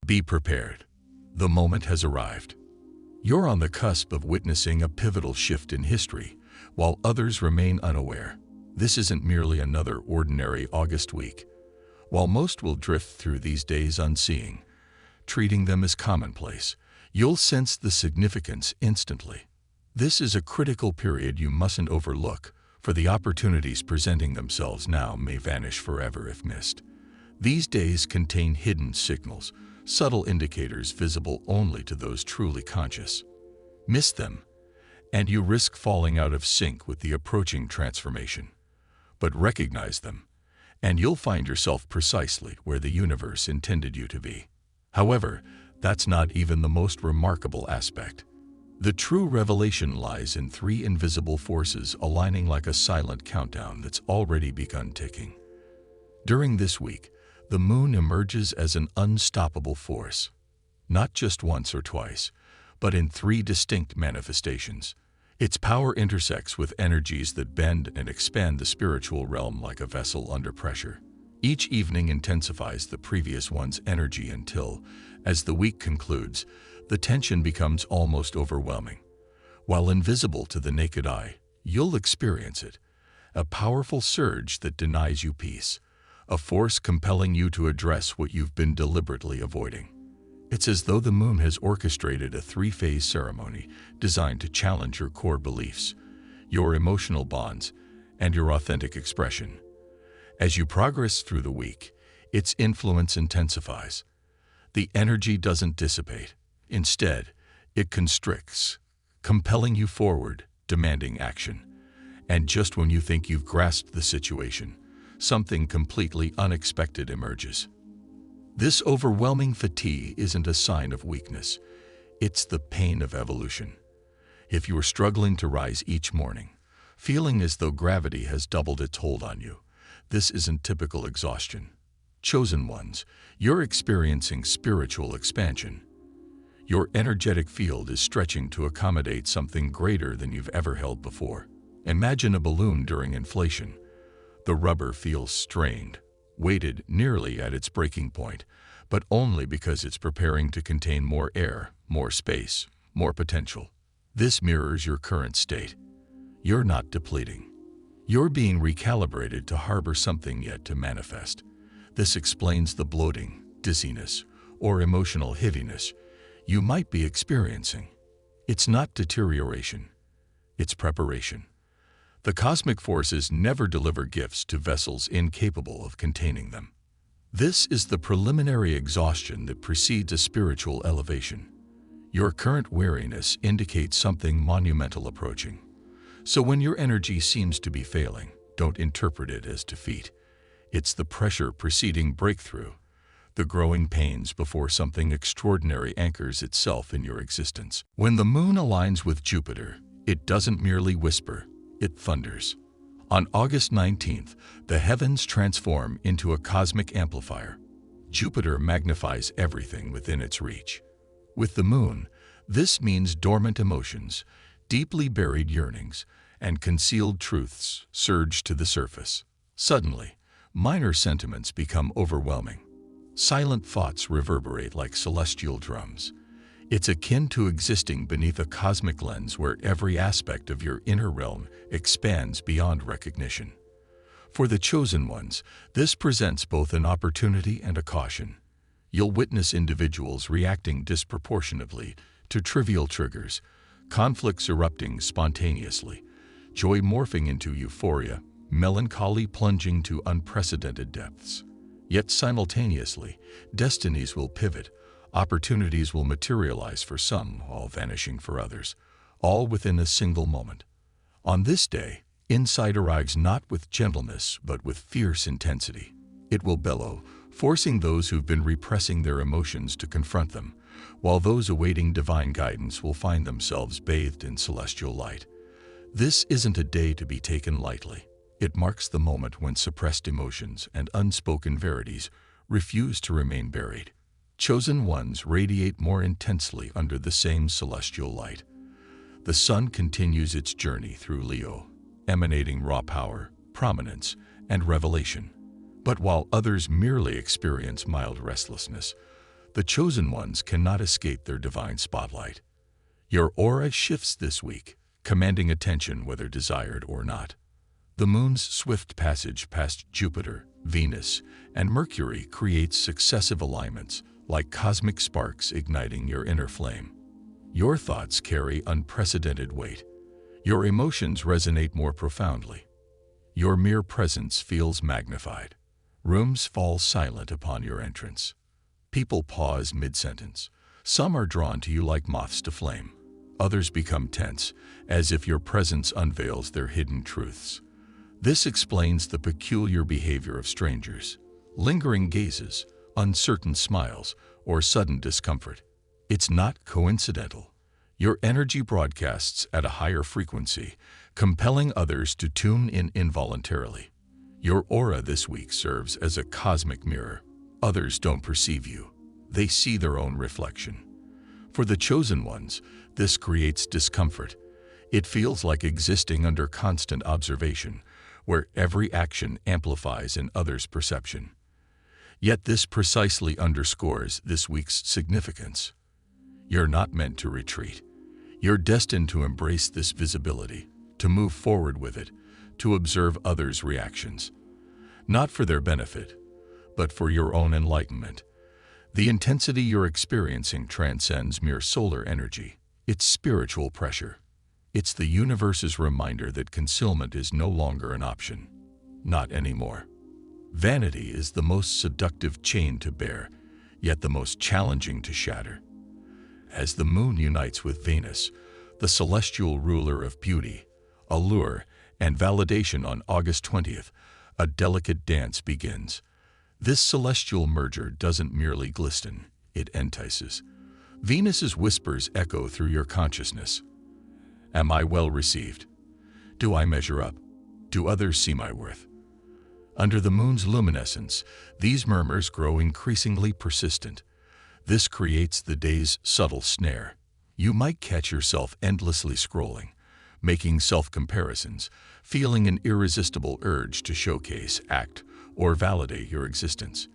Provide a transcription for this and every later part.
Be prepared. The moment has arrived. You're on the cusp of witnessing a pivotal shift in history, while others remain unaware. This isn't merely another ordinary August week. While most will drift through these days unseeing, treating them as commonplace, you'll sense the significance instantly. This is a critical period you mustn't overlook, for the opportunities presenting themselves now may vanish forever if missed. These days contain hidden signals, subtle indicators visible only to those truly conscious. Miss them, and you risk falling out of sync with the approaching transformation. But recognize them, and you'll find yourself precisely where the universe intended you to be. However, that's not even the most remarkable aspect. The true revelation lies in three invisible forces aligning like a silent countdown that's already begun ticking. During this week, the moon emerges as an unstoppable force, not just once or twice, but in three distinct manifestations. Its power intersects with energies that bend and expand the spiritual realm like a vessel under pressure. Each evening intensifies the previous one's energy until, as the week concludes, the tension becomes almost overwhelming. While invisible to the naked eye, you'll experience it, a powerful surge that denies you peace, a force compelling you to address what you've been deliberately avoiding. It's as though the moon has orchestrated a three-phase ceremony designed to challenge your core beliefs, your emotional bonds, and your authentic expression. As you progress through the week, its influence intensifies. The energy doesn't dissipate. Instead, it constricts, compelling you forward, demanding action. And just when you think you've grasped the situation, something completely unexpected emerges. This overwhelming fatigue isn't a sign of weakness. It's the pain of evolution. If you are struggling to rise each morning, feeling as though gravity has doubled its hold on you, this isn't typical exhaustion. Chosen ones, you're experiencing spiritual expansion. Your energetic field is stretching to accommodate something greater than you've ever held before. Imagine a balloon during inflation. The rubber feels strained, weighted nearly at its breaking point, but only because it's preparing to contain more air, more space, more potential. This mirrors your current state. You're not depleting. You're being recalibrated to harbor something yet to manifest. This explains the bloating, dizziness, or emotional heaviness you might be experiencing. It's not deterioration. It's preparation. The cosmic forces never deliver gifts to vessels incapable of containing them. This is the preliminary exhaustion that precedes a spiritual elevation. Your current weariness indicates something monumental approaching. So when your energy seems to be failing, don't interpret it as defeat. It's the pressure preceding breakthrough, the growing pains before something extraordinary anchors itself in your existence. When the moon aligns with Jupiter, it doesn't merely whisper, it thunders. On August 19th, the heavens transform into a cosmic amplifier. Jupiter magnifies everything within its reach. With the moon, this means dormant emotions, deeply buried yearnings, and concealed truths surge to the surface. Suddenly, minor sentiments become overwhelming. Silent thoughts reverberate like celestial drums. It's akin to existing beneath a cosmic lens where every aspect of your inner realm expands beyond recognition. For the chosen ones, this presents both an opportunity and a caution. You'll witness individuals reacting disproportionately to trivial triggers, conflicts erupting spontaneously, joy morphing into euphoria, melancholy plunging to unprecedented depths. Yet simultaneously, destinies will pivot, opportunities will materialize for some, all vanishing for others, all within a single moment. On this day, insight arrives not with gentleness but with fierce intensity. It will bellow, forcing those who've been repressing their emotions to confront them, while those awaiting divine guidance will find themselves bathed in celestial light. This isn't a day to be taken lightly. It marks the moment when suppressed emotions and unspoken verities refuse to remain buried. Chosen ones radiate more intensely under the same celestial light. The sun continues its journey through Leo, emanating raw power, prominence, and revelation. But while others merely experience mild restlessness, The chosen ones cannot escape their divine spotlight. Your aura shifts this week, commanding attention whether desired or not. The moon's swift passage past Jupiter, Venus, and Mercury creates successive alignments, like cosmic sparks igniting your inner flame. Your thoughts carry unprecedented weight. Your emotions resonate more profoundly. Your mere presence feels magnified. Rooms fall silent upon your entrance. People pause mid-sentence. Some are drawn to you like moths to flame. Others become tense, as if your presence unveils their hidden truths. This explains the peculiar behavior of strangers. Lingering gazes, uncertain smiles, or sudden discomfort. It's not coincidental. Your energy broadcasts at a higher frequency, compelling others to tune in involuntarily. Your aura this week serves as a cosmic mirror. Others don't perceive you. They see their own reflection. For the chosen ones, this creates discomfort. It feels like existing under constant observation, where every action amplifies in others' perception. Yet this precisely underscores this week's significance. You're not meant to retreat. You're destined to embrace this visibility, to move forward with it, to observe others' reactions. Not for their benefit, but for your own enlightenment. The intensity you're experiencing transcends mere solar energy. It's spiritual pressure. It's the universe's reminder that concealment is no longer an option. Not anymore. Vanity is the most seductive chain to bear, yet the most challenging to shatter. As the moon unites with Venus, the celestial ruler of beauty, allure, and validation on August 20th, a delicate dance begins. This celestial merger doesn't merely glisten, it entices. Venus's whispers echo through your consciousness. Am I well received? Do I measure up? Do others see my worth? Under the moon's luminescence, these murmurs grow increasingly persistent. This creates the day's subtle snare. You might catch yourself endlessly scrolling, making self-comparisons, feeling an irresistible urge to showcase, act, or validate your existence.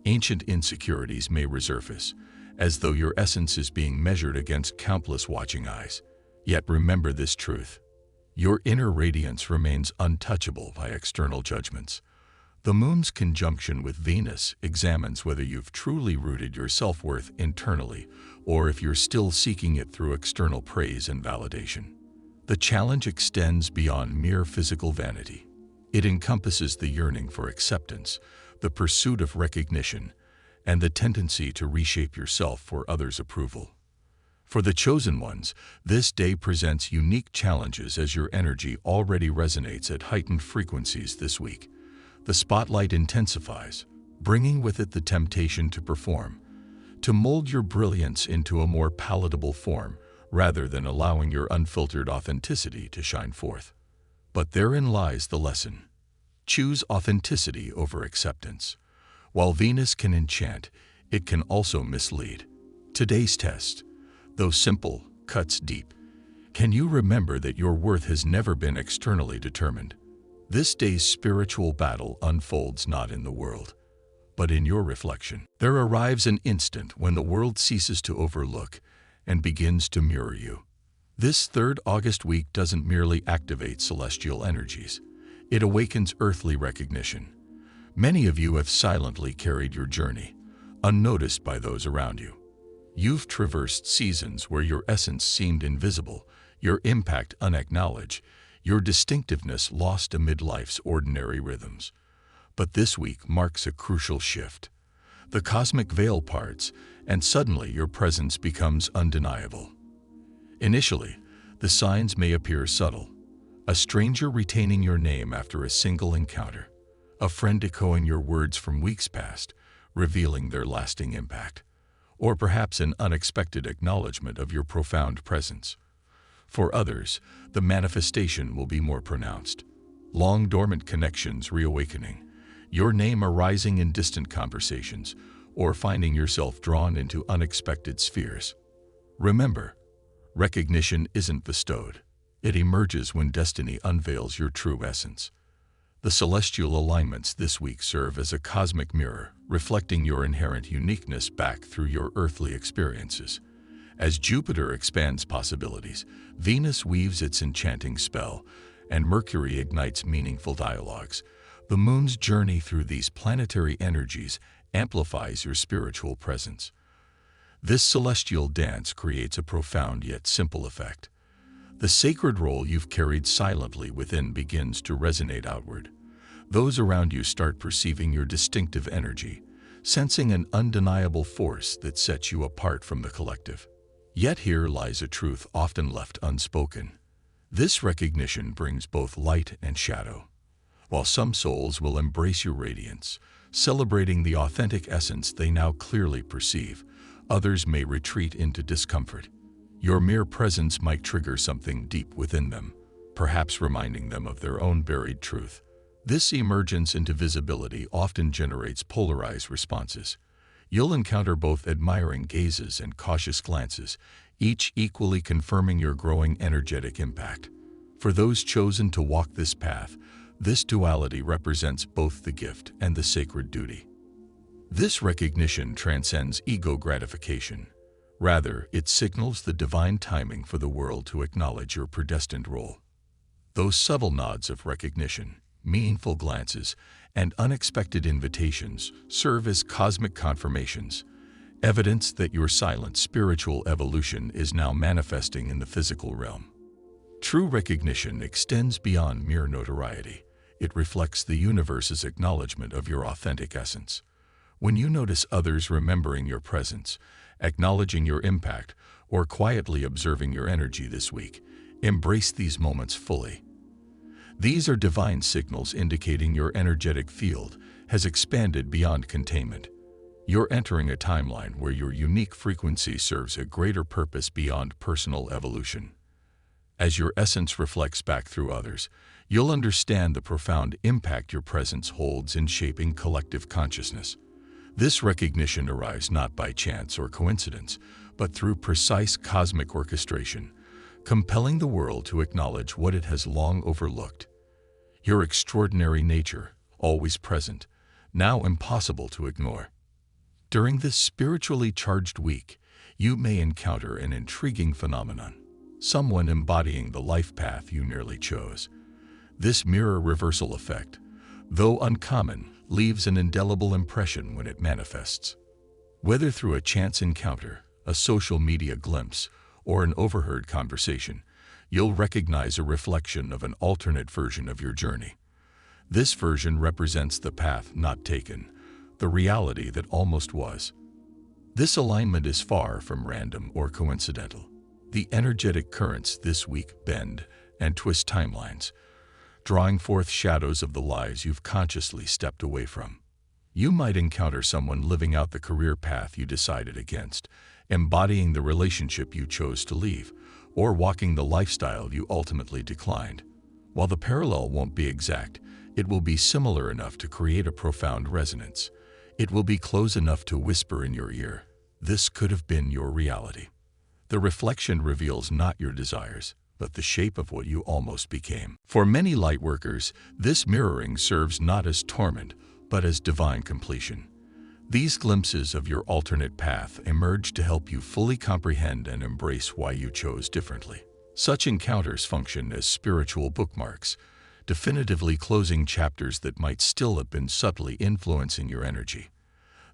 Ancient insecurities may resurface, as though your essence is being measured against countless watching eyes. Yet remember this truth. Your inner radiance remains untouchable by external judgments. The moon's conjunction with Venus examines whether you've truly rooted your self-worth internally, or if you're still seeking it through external praise and validation. The challenge extends beyond mere physical vanity. It encompasses the yearning for acceptance, the pursuit of recognition, and the tendency to reshape yourself for others' approval. For the chosen ones, this day presents unique challenges as your energy already resonates at heightened frequencies this week. The spotlight intensifies, bringing with it the temptation to perform, to mold your brilliance into a more palatable form, rather than allowing your unfiltered authenticity to shine forth. But therein lies the lesson. Choose authenticity over acceptance. While Venus can enchant, it can also mislead. Today's test, though simple, cuts deep. Can you remember that your worth has never been externally determined? This day's spiritual battle unfolds not in the world, but in your reflection. There arrives an instant when the world ceases to overlook and begins to mirror you. This 3rd August week doesn't merely activate celestial energies. It awakens earthly recognition. Many of you have silently carried your journey, unnoticed by those around you. You've traversed seasons where your essence seemed invisible, your impact unacknowledged, your distinctiveness lost amid life's ordinary rhythms. But this week marks a crucial shift. The cosmic veil parts, and suddenly your presence becomes undeniable. Initially, the signs may appear subtle. A stranger retaining your name after a single encounter. A friend echoing your words from weeks past, revealing their lasting impact. Or perhaps an unexpected acknowledgement of your profound presence. For others, the manifestation will be more pronounced. Long dormant connections reawakening, your name arising in distant conversations, or finding yourself drawn into unexpected spheres. Remember, recognition isn't bestowed. It emerges when destiny unveils your true essence. The celestial alignments this week serve as a cosmic mirror, reflecting your inherent uniqueness back through your earthly experiences. As Jupiter expands possibilities, Venus weaves its enchanting spell, and Mercury ignites meaningful dialogues. The moon's journey through these planetary energies amplifies your spiritual presence. This celestial dance creates a profound yet simple effect. The sacred role you've carried silently within begins to resonate outward. Those around you start perceiving your distinctive energy, sensing an undeniable force that sets you apart from the collective. Yet here lies a truth often left unspoken. This recognition brings both light and shadow. While some souls will embrace your radiance, celebrating the authentic essence they now clearly perceive, others may retreat into discomfort. Your mere presence might trigger something deep within them, perhaps reminding them of their own buried truth. This emergence into visibility often generates polarized responses. You'll encounter both admiring gazes and cautious glances, each equally confirming your growing energetic impact. For those chosen to walk this path, this duality represents both the gift and the sacred duty. This recognition transcends ego gratification. Rather, it signals the divine timing for the world to acknowledge your predestined role. Those subtle nods of recognition, meaningful glances, and unexpected invitations serve as cosmic confirmations, evidence that your silent spiritual evolution is now manifesting in the physical realm. True recognition extends beyond mere notoriety. It reflects the universe's acknowledgement of your authentic essence. When you notice others remembering your presence, acknowledging your impact, or quietly observing your energy this week, embrace these moments fully. These are divine signals indicating your energetic field has expanded beyond containment. You're entering a timeline where your unique frequency serves a greater purpose beyond personal evolution. As your essence reflects back through others, you'll understand the profound impact your presence holds in shaping collective consciousness. This recognition arrives not by chance or coincidence, but through precise cosmic orchestration, compelling the world to acknowledge what it has long overlooked. Your extraordinary nature, always present, now impossible to ignore. During this spiritually charged week, you may encounter an intriguing phenomenon, someone embodying the life path you nearly chose. This mirror reversal effect, though uncommon, leaves an indelible impression when it manifests. Whether through a chance encounter, a social media glimpse, or an overheard conversation, you'll recognize a reflection of an alternate version of your journey. This version represents the path not taken, the reality that almost was. This alignment is far from random or coincidental. The energetic currents this week bend and twist timelines, drawing forth shadows of the lives you've consciously stepped away from. You might encounter someone living out the career path you decided against, embodying the relationship you chose to leave, or walking the lifestyle you ultimately declined. While the parallel won't be exact, it will be similar enough to create a profound resonance. It will be close enough to whisper in your ear, "This could have been your reality." The reflection reveals not your desires, but the shape of what you almost became. For many lightworkers, this mirroring serves not as torment, but as divine completion. These glimpses of your alternate path emerge to help you fully comprehend and embrace why you chose differently. Such encounters function as spiritual bookmarks, definitively closing chapters that might still have been subtly influencing your energy.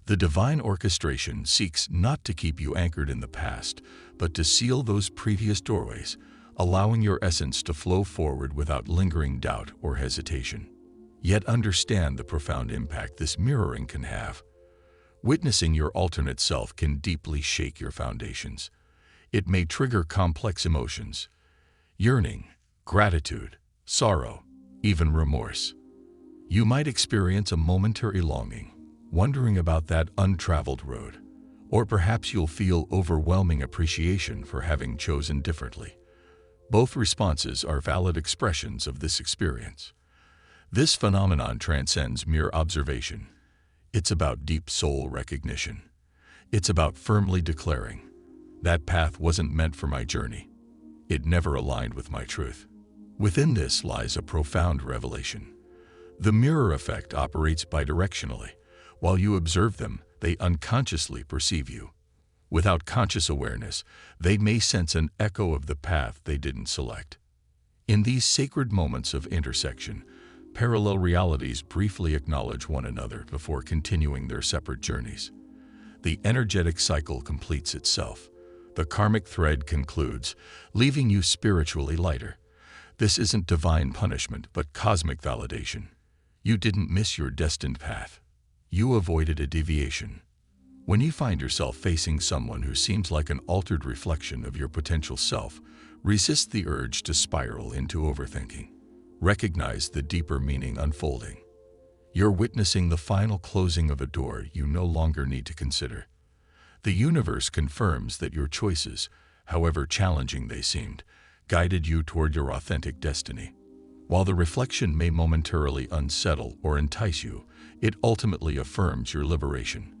The divine orchestration seeks not to keep you anchored in the past, but to seal those previous doorways, allowing your essence to flow forward without lingering doubt or hesitation. Yet understand the profound impact this mirroring can have. Witnessing your alternate self can deeply shake your foundations. It may trigger complex emotions, yearning, gratitude, sorrow, even remorse. You might experience a momentary longing, wondering about that untraveled road, or perhaps you'll feel overwhelming appreciation for having chosen differently. Both responses are valid expressions of this experience. This phenomenon transcends mere observation. It's about deep soul recognition. It's about firmly declaring, that path wasn't meant for my journey. It never aligned with my truth. Within this lies a profound revelation. The mirror effect operates bidirectionally. While you observe them, they unconsciously perceive you. Without conscious awareness, they may sense an echo of the path they didn't select. In these sacred moments of intersection, parallel realities briefly acknowledge one another before continuing their separate journeys. The energetic cycle completes itself. The karmic thread concludes, leaving you spiritually lighter. This isn't divine punishment, but cosmic validation. You didn't miss your destined path. You avoided a deviation. When you find yourself facing someone who seems like an altered reflection of your potential self, resist the urge to spiral into overthinking. Recognize the deeper meaning unfolding. You're witnessing the final closing of a door you no longer need to consider. The universe confirms that your choices, however challenging they seemed, guided you toward your authentic destiny. While the reflection may momentarily unsettle or entice you, it ultimately affirms your liberation.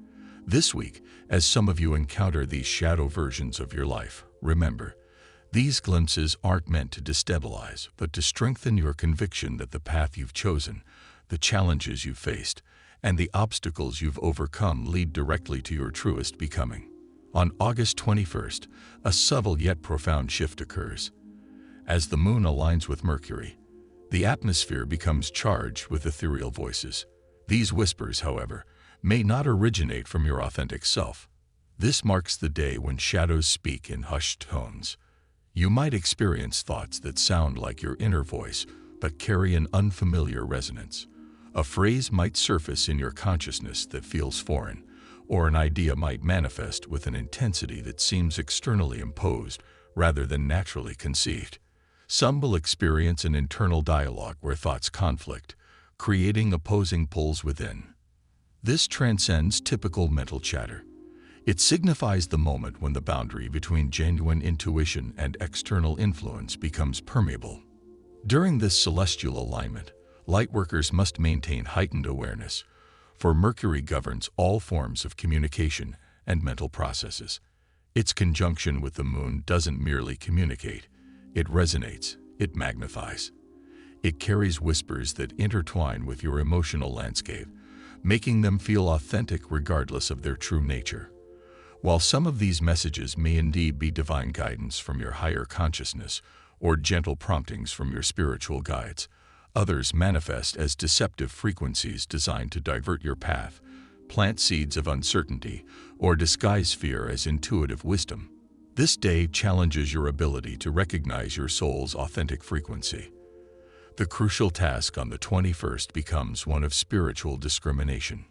This week, as some of you encounter these shadow versions of your life, remember, these glimpses aren't meant to destabilize, but to strengthen your conviction that the path you've chosen, the challenges you've faced, and the obstacles you've overcome lead directly to your truest becoming. On August 21st, a subtle yet profound shift occurs. As the moon aligns with Mercury, the atmosphere becomes charged with ethereal voices. These whispers, however, may not originate from your authentic self. This marks the day when shadows speak in hushed tones. You might experience thoughts that sound like your inner voice, but carry an unfamiliar resonance. A phrase might surface in your consciousness that feels foreign, or an idea might manifest with an intensity that seems externally imposed rather than naturally conceived. Some will experience an internal dialogue where thoughts conflict, creating opposing pulls within. This transcends typical mental chatter. It signifies the moment when the boundary between genuine intuition and external influence becomes permeable. During this celestial alignment, lightworkers must maintain heightened awareness, for Mercury governs all forms of communication and mental processes. Its conjunction with the moon doesn't merely communicate, it resonates, it magnifies. It carries whispers that intertwine with your emotional landscape, making them feel authentic regardless of their true nature. While some of these messages may indeed be divine guidance from your higher consciousness or gentle promptings from your spiritual guides, others manifest as deceptive frequencies designed to divert your path, plant seeds of uncertainty, or disguise fear as intuitive wisdom. This day challenges your ability to recognize your soul's authentic frequency. The crucial task on the 21st becomes one of spiritual discrimination.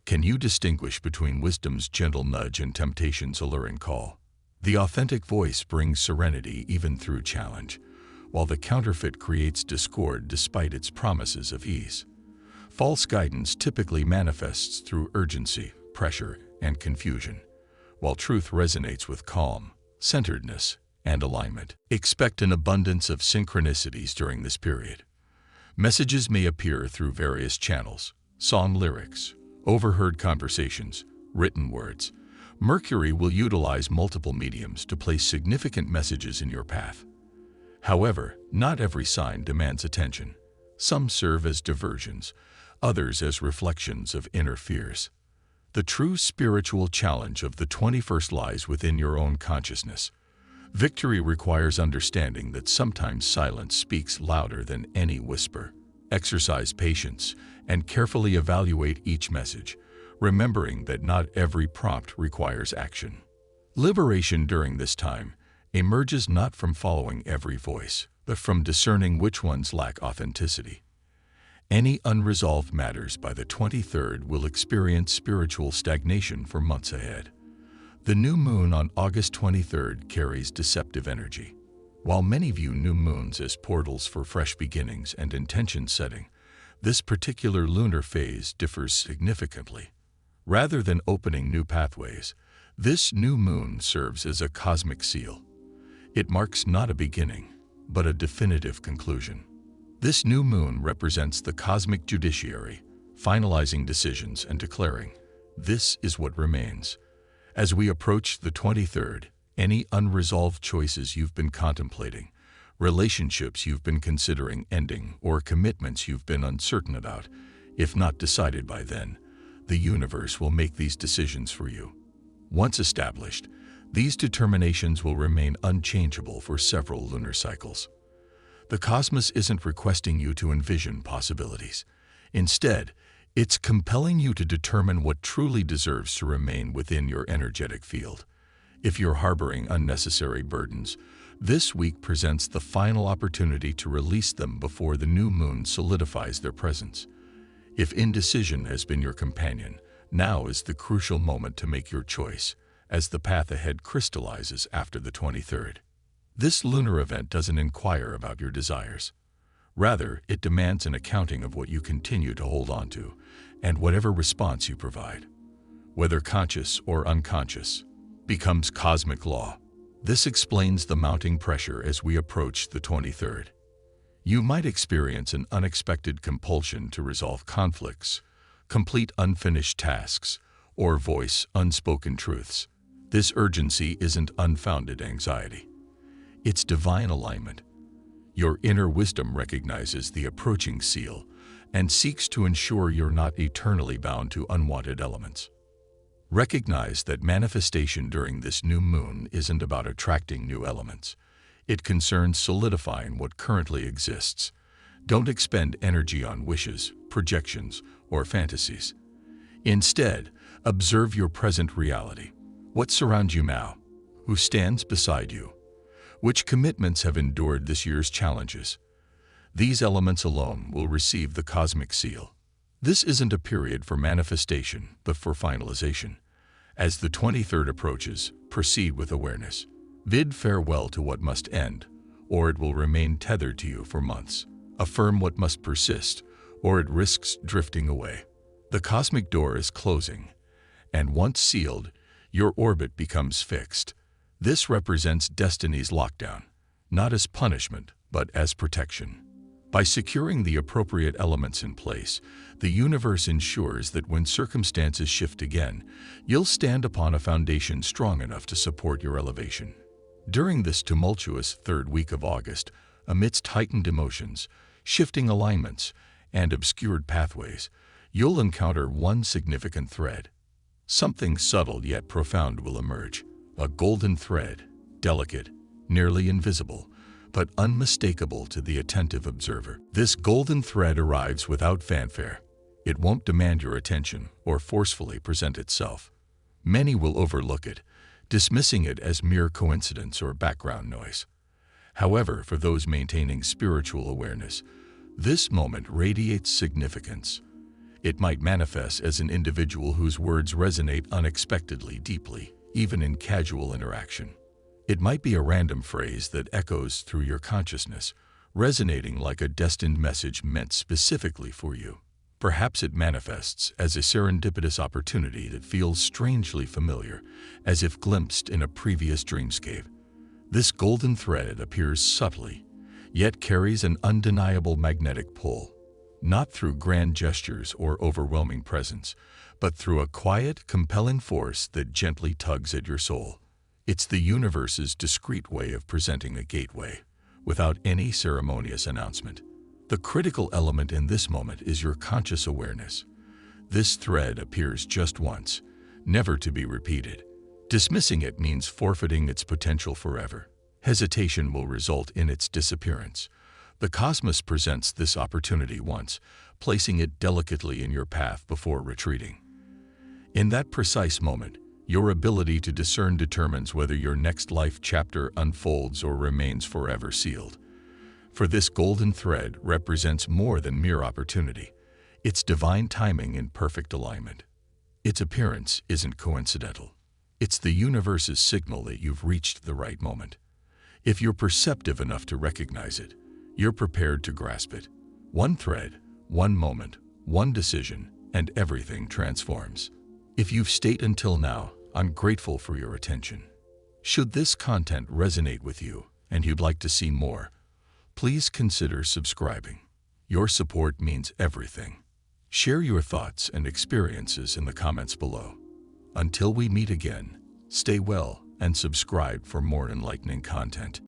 Can you distinguish between wisdom's gentle nudge and temptation's alluring call? The authentic voice brings serenity even through challenge, while the counterfeit creates discord despite its promises of ease. False guidance typically manifests through urgency, pressure, and confusion, while truth resonates with calm, centeredness, and alignment. Expect an abundance of synchronicities during this period. Messages may appear through various channels: song lyrics, overheard conversations, written words. Mercury will utilize multiple mediums to place significant messages in your path. However, not every sign demands attention. Some serve as diversions, others as reflections of inner fears. The true spiritual challenge of the 21st lies within your own consciousness. Victory requires understanding that sometimes silence speaks louder than any whisper. Exercise patience and carefully evaluate each message, remembering that not every prompt requires action. Liberation during this time emerges not from following every voice, but from discerning which ones lack authenticity. Any unresolved matters by the 23rd will experience spiritual stagnation for months ahead. The new moon on August 23rd carries deceptive energy. While many view new moons as portals for fresh beginnings and intention setting, this particular lunar phase differs significantly. Rather than opening new pathways, this new moon serves as a cosmic seal. It marks not a beginning, but a definitive conclusion. This new moon represents the cosmic judiciary, finalizing decisions and declaring, "This is what remains." As we approach the 23rd, any unresolved choices you've been contemplating, relationships you've been considering ending, or commitments you've been uncertain about. If not decided by then, the universe will make these decisions for you. Once established, these determinations will remain unchangeable for several lunar cycles. The cosmos isn't requesting you to envision possibilities. Instead, it's compelling you to determine what truly deserves to remain within your energetic field. If you're harboring unnecessary burdens, this week presents the final opportunity to release them before the new moon solidifies their presence. If indecision has been your companion, now is the crucial moment to make your choice, as the path ahead crystallizes after the 23rd. This lunar event doesn't inquire about your desires. Rather, it demands an accounting of what you continue to hold on to, and whatever response you provide, whether conscious or unconscious, becomes cosmic law. This explains the mounting pressure as we approach the 23rd. You might experience an unexpected compulsion to resolve conflicts, complete unfinished tasks, or voice unspoken truths. This urgency isn't unfounded anxiety. It's divine alignment. Your inner wisdom recognizes the approaching seal and seeks to ensure you're not eternally bound to unwanted elements. Recognize that manifestation during this new moon isn't about attracting new elements. It concerns solidifying what currently exists. Don't expend energy on wishes, projections, or fantasies. Instead, observe your present reality. What surrounds you now? Who stands beside you? Which commitments have endured this year's challenges? These elements alone will receive the cosmic seal. This isn't a period for manifestation, but for finalization. As the 23rd approaches, proceed with awareness. Bid farewell to what must end, or it will remain tethered to you for months. Affirm what must persist, or it risks drifting away. The cosmic door is closing, and once sealed, your orbit becomes fixed. This represents destiny's lockdown, not as punishment, but as protection. By securing the appropriate elements in place, the universe ensures that when circumstances shift again, you'll stand upon a foundation strong enough to support your elevation. During this tumultuous third week of August, amidst heightened emotions, shifting alignments, and obscured pathways, you'll encounter one significant thread. Something subtle yet profound will emerge. A golden thread, delicate, nearly invisible, but unmistakable to the attentive observer. This golden thread arrives without fanfare. It won't demand your attention or forcefully present itself. Many will overlook it, dismissing it as mere coincidence or background noise. However, for those maintaining spiritual awareness, this moment radiates significance. It might manifest as an individual whose words resonate unexpectedly deeply, even in casual interaction. It might be a random phrase that echoes through your consciousness, resonating like a destined message meant specifically for you. Perhaps it manifests as a serendipitous opportunity that feels strangely familiar, as if glimpsed in a previous dreamscape. This golden thread appears subtly, yet carries an undeniable magnetic pull, not through grand gestures or overwhelming presence, but through a quiet, compelling force that gently tugs at your soul. It's the universe's discreet way of presenting a gateway, without any ceremonious announcement. The critical element in this moment is your conscious awareness. This thread appears just once, never to be repeated. Dismissing it means forfeiting its potential forever. Hesitation will result in its disappearance. The cosmos presents this opportunity once, placing it delicately in your path before retreating. In that precise moment, your ability to discern determines whether your next life chapter unfolds or remains forever sealed. For this golden thread represents more than mere opportunity. It's divine timing in perfect alignment. Its appearance isn't coincidental. It's the universe's signal that you've reached the right moment. If you're perceptive enough to recognize it, you're prepared to grasp it. One thread, one moment, one decision, and everything transforms. If you've stayed until now, I'm grateful for your attention. Should this content resonate with you and you'd like to see more, please consider subscribing. Your support means everything. Share your thoughts and experiences in the comments below. Until we meet again, stay well and subscribe for more enlightening content.